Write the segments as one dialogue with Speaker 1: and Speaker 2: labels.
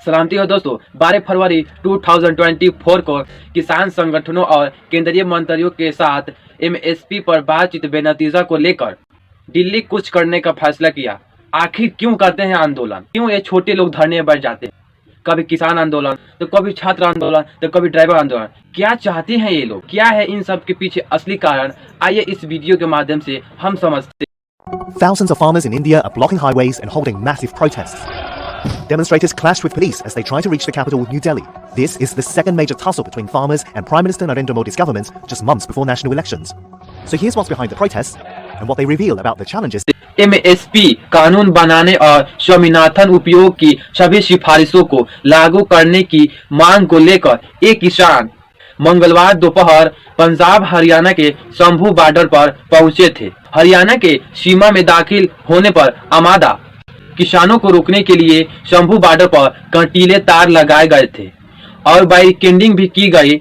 Speaker 1: सलामती हो दोस्तों। 12 फरवरी 2024 को किसान संगठनों और केंद्रीय मंत्रियों के साथ एमएसपी पर बातचीत बेनतीजा को लेकर दिल्ली कुछ करने का फैसला किया। आखिर क्यों करते हैं आंदोलन? क्यों ये छोटे लोग धरने बैठ जाते हैं? कभी किसान आंदोलन, तो कभी छात्र आंदोलन, तो कभी ड्राइवर आंदोलन। क्या चाहते हैं ये लोग? क्या है इन सब के पीछे असली कारण? आइए इस वीडियो के माध्यम से हम समझते हैं।
Speaker 2: Thousands of farmers in India are blocking highways and holding massive protests. Demonstrators clashed with police as they try to reach the capital, New Delhi. This is the second major tussle between farmers and Prime Minister Narendra Modi's government just months before national elections. So here's what's behind the protests and what they reveal about the challenges.
Speaker 1: MSP कानून बनाने और स्वामीनाथन उपयोग की सभी सिफारिशों को लागू करने की मांग को लेकर एक किसान मंगलवार दोपहर पंजाब हरियाणा के शंभू बॉर्डर पर पहुंचे थे। हरियाणा के सीमा में दाखिल होने पर आमादा किसानों को रोकने के लिए शंभू बॉर्डर पर कंटीले तार लगाए गए थे और बैरिकेडिंग भी की गई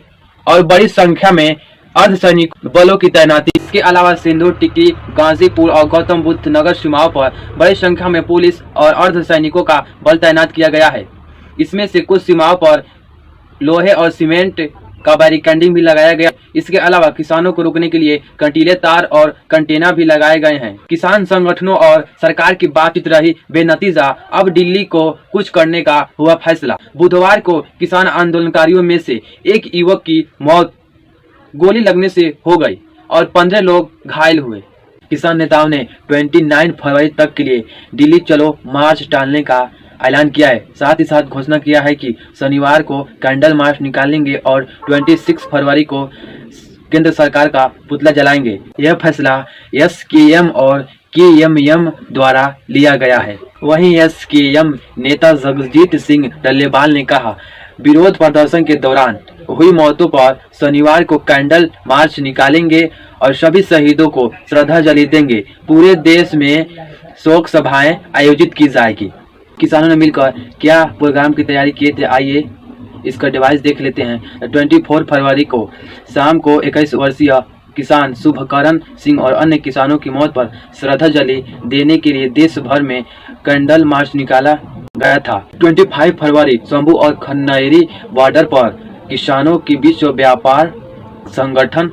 Speaker 1: और बड़ी संख्या में अर्धसैनिक बलों की तैनाती। इसके अलावा सिंदूर, टिक्की, गाजीपुर और गौतम बुद्ध नगर सीमाओं पर बड़ी संख्या में पुलिस और अर्धसैनिकों का बल तैनात किया गया है। इसमें से कुछ सीमाओं पर लोहे और सीमेंट का बैरिकेडिंग भी लगाया गया। इसके अलावा किसानों को रोकने के लिए कंटीले तार और कंटेनर भी लगाए गए हैं। किसान संगठनों और सरकार की बातचीत रही बेनतीजा। अब दिल्ली को कुछ करने का हुआ फैसला। बुधवार को किसान आंदोलनकारियों में से एक युवक की मौत गोली लगने से हो गई और 15 लोग घायल हुए। किसान नेताओं ने 29 फरवरी तक के लिए दिल्ली चलो मार्च टालने का ऐलान किया है। साथ ही साथ घोषणा किया है कि शनिवार को कैंडल मार्च निकालेंगे और 26 फरवरी को केंद्र सरकार का पुतला जलाएंगे। यह फैसला एसकेएम और केएमएम द्वारा लिया गया है। वहीं एसकेएम नेता जगजीत सिंह डल्लेवाल ने कहा, विरोध प्रदर्शन के दौरान हुई मौतों पर शनिवार को कैंडल मार्च निकालेंगे और सभी शहीदों को श्रद्धांजलि देंगे। पूरे देश में शोक सभाएं आयोजित की जाएगी। किसानों ने मिलकर क्या प्रोग्राम की तैयारी किए थे, आइए इसका डिवाइस देख लेते हैं। 24 फरवरी को शाम को 21 वर्षीय किसान शुभकरण सिंह और अन्य किसानों की मौत पर श्रद्धांजलि देने के लिए देश भर में कैंडल मार्च निकाला गया था। 25 फरवरी शंभू और खन्नेरी बॉर्डर पर किसानों की विश्व व्यापार संगठन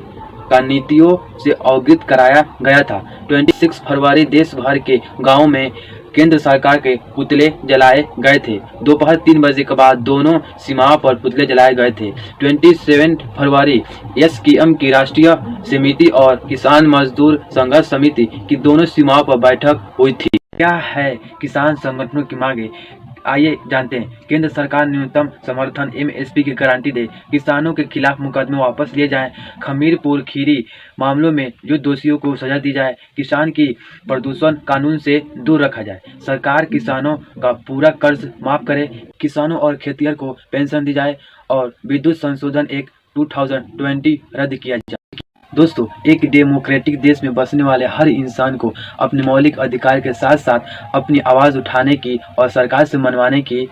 Speaker 1: का नीतियों से अवगत कराया गया था। 26 फरवरी देश भर के गांवों में केंद्र सरकार के पुतले जलाए गए थे। दोपहर 3 बजे के बाद दोनों सीमाओं पर पुतले जलाए गए थे। 27 फरवरी एसकेएम की राष्ट्रीय समिति और किसान मजदूर संघर्ष समिति की दोनों सीमाओं पर बैठक हुई थी। क्या है किसान संगठनों की मांगे, आइए जानते हैं। केंद्र सरकार न्यूनतम समर्थन एमएसपी की गारंटी दे, किसानों के खिलाफ मुकदमे वापस लिए जाएं, खमीरपुर खीरी मामलों में जो दोषियों को सजा दी जाए, किसान की प्रदूषण कानून से दूर रखा जाए, सरकार किसानों का पूरा कर्ज माफ करे, किसानों और खेतिहर को पेंशन दी जाए और विद्युत संशोधन एक्ट 2020 रद्द किया जाए। दोस्तों, एक डेमोक्रेटिक देश में बसने वाले हर इंसान को अपने मौलिक अधिकार के साथ साथ अपनी आवाज़ उठाने की और सरकार से मनवाने की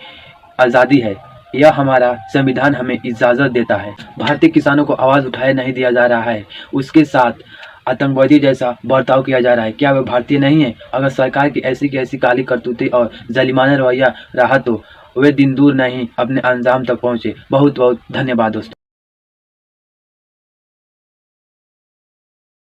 Speaker 1: आज़ादी है। यह हमारा संविधान हमें इजाज़त देता है। भारतीय किसानों को आवाज़ उठाए नहीं दिया जा रहा है, उसके साथ आतंकवादी जैसा बर्ताव किया जा रहा है। क्या वे भारतीय नहीं है? अगर सरकार की ऐसी काली करतूतें और जालिमाना रवैया रहा तो वे दिन दूर नहीं अपने अंजाम तक पहुँचे। बहुत बहुत धन्यवाद दोस्तों।